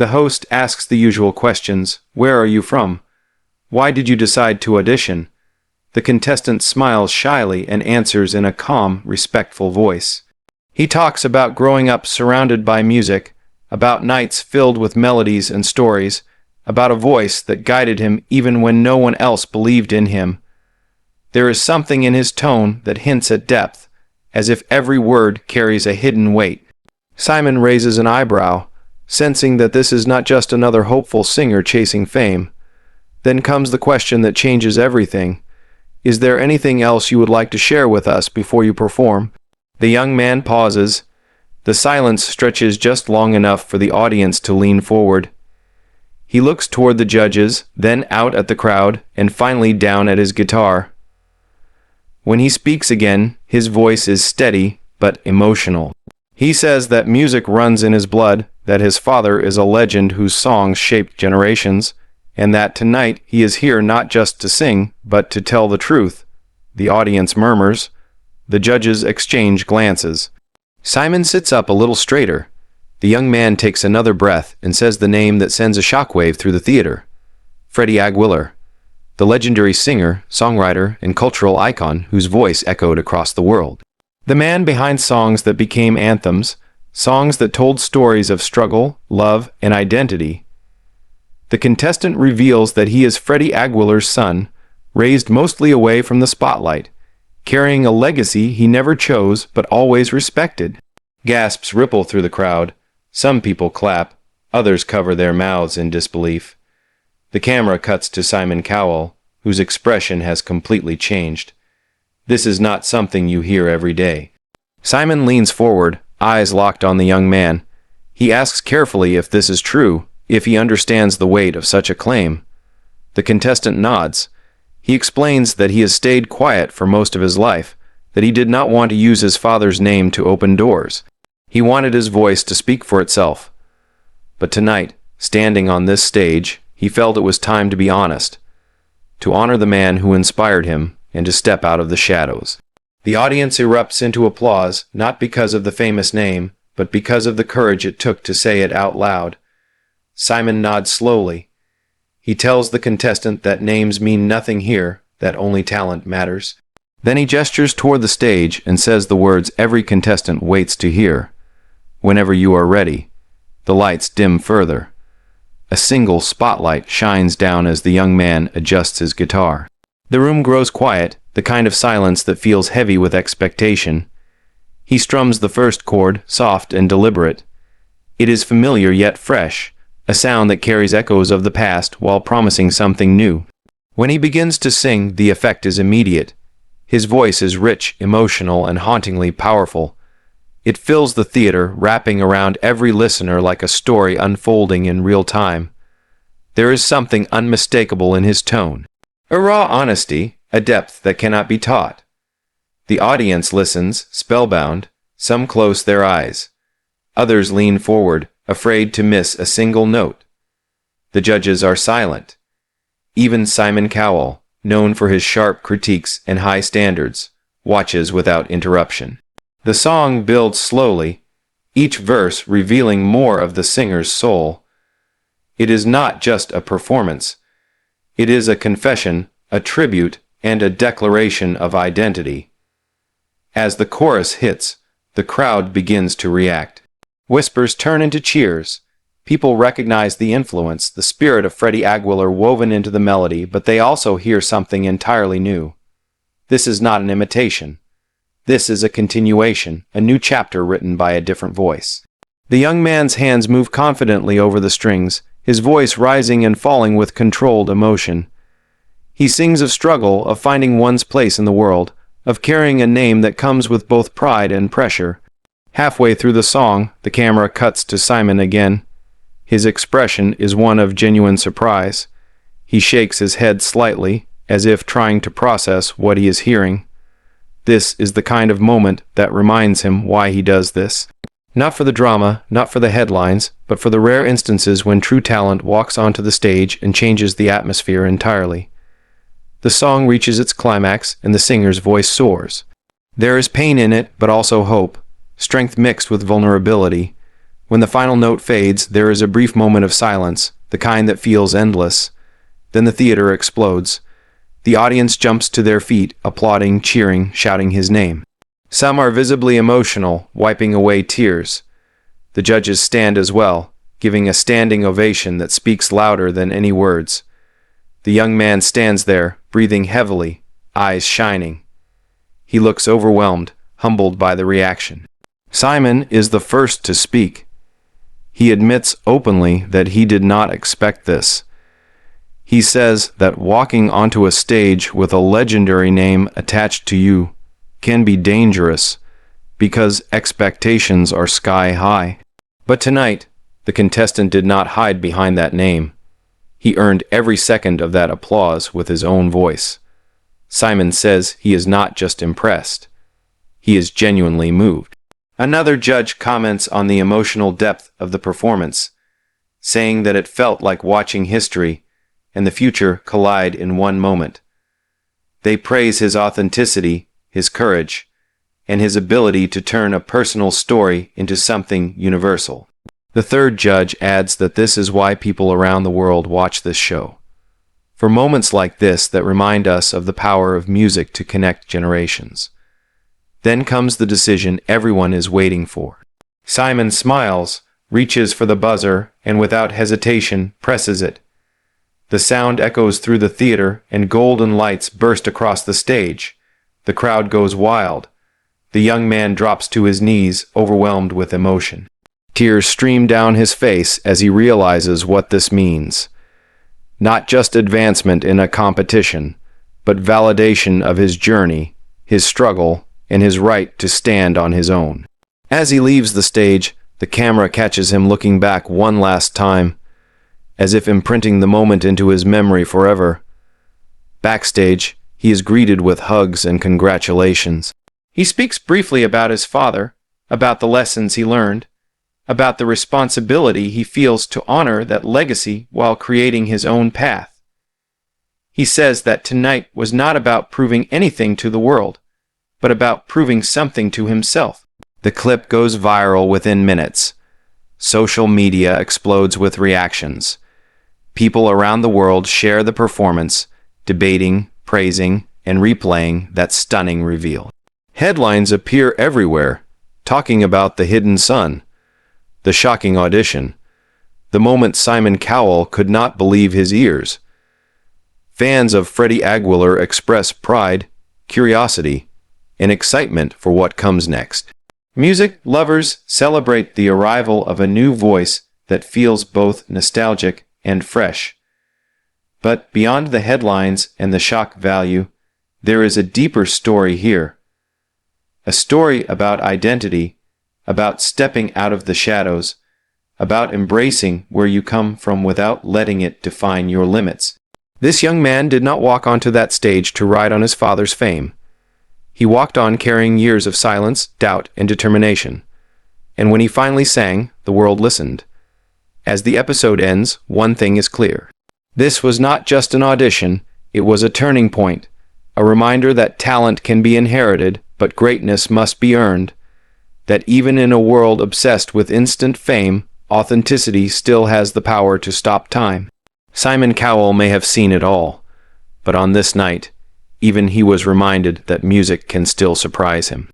The host asks the usual questions. Where are you from? Why did you decide to audition? The contestant smiles shyly and answers in a calm, respectful voice. He talks about growing up surrounded by music, about nights filled with melodies and stories, about a voice that guided him even when no one else believed in him. There is something in his tone that hints at depth, as if every word carries a hidden weight. Simon raises an eyebrow, sensing that this is not just another hopeful singer chasing fame. Then comes the question that changes everything. Is there anything else you would like to share with us before you perform? The young man pauses. The silence stretches just long enough for the audience to lean forward. He looks toward the judges, then out at the crowd, and finally down at his guitar. When he speaks again, his voice is steady but emotional. He says that music runs in his blood, that his father is a legend whose songs shaped generations, and that tonight he is here not just to sing, but to tell the truth. The audience murmurs. The judges exchange glances. Simon sits up a little straighter. The young man takes another breath and says the name that sends a shockwave through the theater. Freddie Aguilar, the legendary singer, songwriter, and cultural icon whose voice echoed across the world. The man behind songs that became anthems, songs that told stories of struggle, love, and identity. The contestant reveals that he is Freddie Aguilar's son, raised mostly away from the spotlight, carrying a legacy he never chose but always respected. Gasps ripple through the crowd. Some people clap, others cover their mouths in disbelief. The camera cuts to Simon Cowell, whose expression has completely changed. This is not something you hear every day. Simon leans forward, eyes locked on the young man. He asks carefully if this is true, if he understands the weight of such a claim. The contestant nods. He explains that he has stayed quiet for most of his life, that he did not want to use his father's name to open doors. He wanted his voice to speak for itself. But tonight, standing on this stage, he felt it was time to be honest, to honor the man who inspired him, and to step out of the shadows. The audience erupts into applause, not because of the famous name, but because of the courage it took to say it out loud. Simon nods slowly. He tells the contestant that names mean nothing here, that only talent matters. Then he gestures toward the stage and says the words every contestant waits to hear. Whenever you are ready. The lights dim further. A single spotlight shines down as the young man adjusts his guitar. The room grows quiet, the kind of silence that feels heavy with expectation. He strums the first chord, soft and deliberate. It is familiar yet fresh, a sound that carries echoes of the past while promising something new. When he begins to sing, the effect is immediate. His voice is rich, emotional, and hauntingly powerful. It fills the theater, wrapping around every listener like a story unfolding in real time. There is something unmistakable in his tone. A raw honesty, a depth that cannot be taught. The audience listens, spellbound. Some close their eyes. Others lean forward, afraid to miss a single note. The judges are silent. Even Simon Cowell, known for his sharp critiques and high standards, watches without interruption. The song builds slowly, each verse revealing more of the singer's soul. It is not just a performance. It is a confession, a tribute, and a declaration of identity. As the chorus hits, the crowd begins to react. Whispers turn into cheers. People recognize the influence, the spirit of Freddie Aguilar woven into the melody, but they also hear something entirely new. This is not an imitation. This is a continuation, a new chapter written by a different voice. The young man's hands move confidently over the strings, his voice rising and falling with controlled emotion. He sings of struggle, of finding one's place in the world, of carrying a name that comes with both pride and pressure. Halfway through the song, the camera cuts to Simon again. His expression is one of genuine surprise. He shakes his head slightly, as if trying to process what he is hearing. This is the kind of moment that reminds him why he does this. Not for the drama, not for the headlines, but for the rare instances when true talent walks onto the stage and changes the atmosphere entirely. The song reaches its climax and the singer's voice soars. There is pain in it, but also hope, strength mixed with vulnerability. When the final note fades, there is a brief moment of silence, the kind that feels endless. Then the theater explodes. The audience jumps to their feet, applauding, cheering, shouting his name. Some are visibly emotional, wiping away tears. The judges stand as well, giving a standing ovation that speaks louder than any words. The young man stands there, breathing heavily, eyes shining. He looks overwhelmed, humbled by the reaction. Simon is the first to speak. He admits openly that he did not expect this. He says that walking onto a stage with a legendary name attached to you can be dangerous because expectations are sky high. But tonight, the contestant did not hide behind that name. He earned every second of that applause with his own voice. Simon says he is not just impressed. He is genuinely moved. Another judge comments on the emotional depth of the performance, saying that it felt like watching history and the future collide in one moment. They praise his authenticity, his courage, and his ability to turn a personal story into something universal. The third judge adds that this is why people around the world watch this show. For moments like this that remind us of the power of music to connect generations. Then comes the decision everyone is waiting for. Simon smiles, reaches for the buzzer, and without hesitation presses it. The sound echoes through the theater, and golden lights burst across the stage. The crowd goes wild. The young man drops to his knees, overwhelmed with emotion. Tears stream down his face as he realizes what this means. Not just advancement in a competition, but validation of his journey, his struggle, and his right to stand on his own. As he leaves the stage, the camera catches him looking back one last time, as if imprinting the moment into his memory forever. Backstage, he is greeted with hugs and congratulations. He speaks briefly about his father, about the lessons he learned, about the responsibility he feels to honor that legacy while creating his own path. He says that tonight was not about proving anything to the world, but about proving something to himself. The clip goes viral within minutes. Social media explodes with reactions. People around the world share the performance, debating, praising, and replaying that stunning reveal. Headlines appear everywhere, talking about the hidden son, the shocking audition, the moment Simon Cowell could not believe his ears. Fans of Freddie Aguilar express pride, curiosity, and excitement for what comes next. Music lovers celebrate the arrival of a new voice that feels both nostalgic and fresh. But beyond the headlines and the shock value, there is a deeper story here. A story about identity, about stepping out of the shadows, about embracing where you come from without letting it define your limits. This young man did not walk onto that stage to ride on his father's fame. He walked on carrying years of silence, doubt, and determination. And when he finally sang, the world listened. As the episode ends, one thing is clear. This was not just an audition, it was a turning point, a reminder that talent can be inherited, but greatness must be earned, that even in a world obsessed with instant fame, authenticity still has the power to stop time. Simon Cowell may have seen it all, but on this night, even he was reminded that music can still surprise him.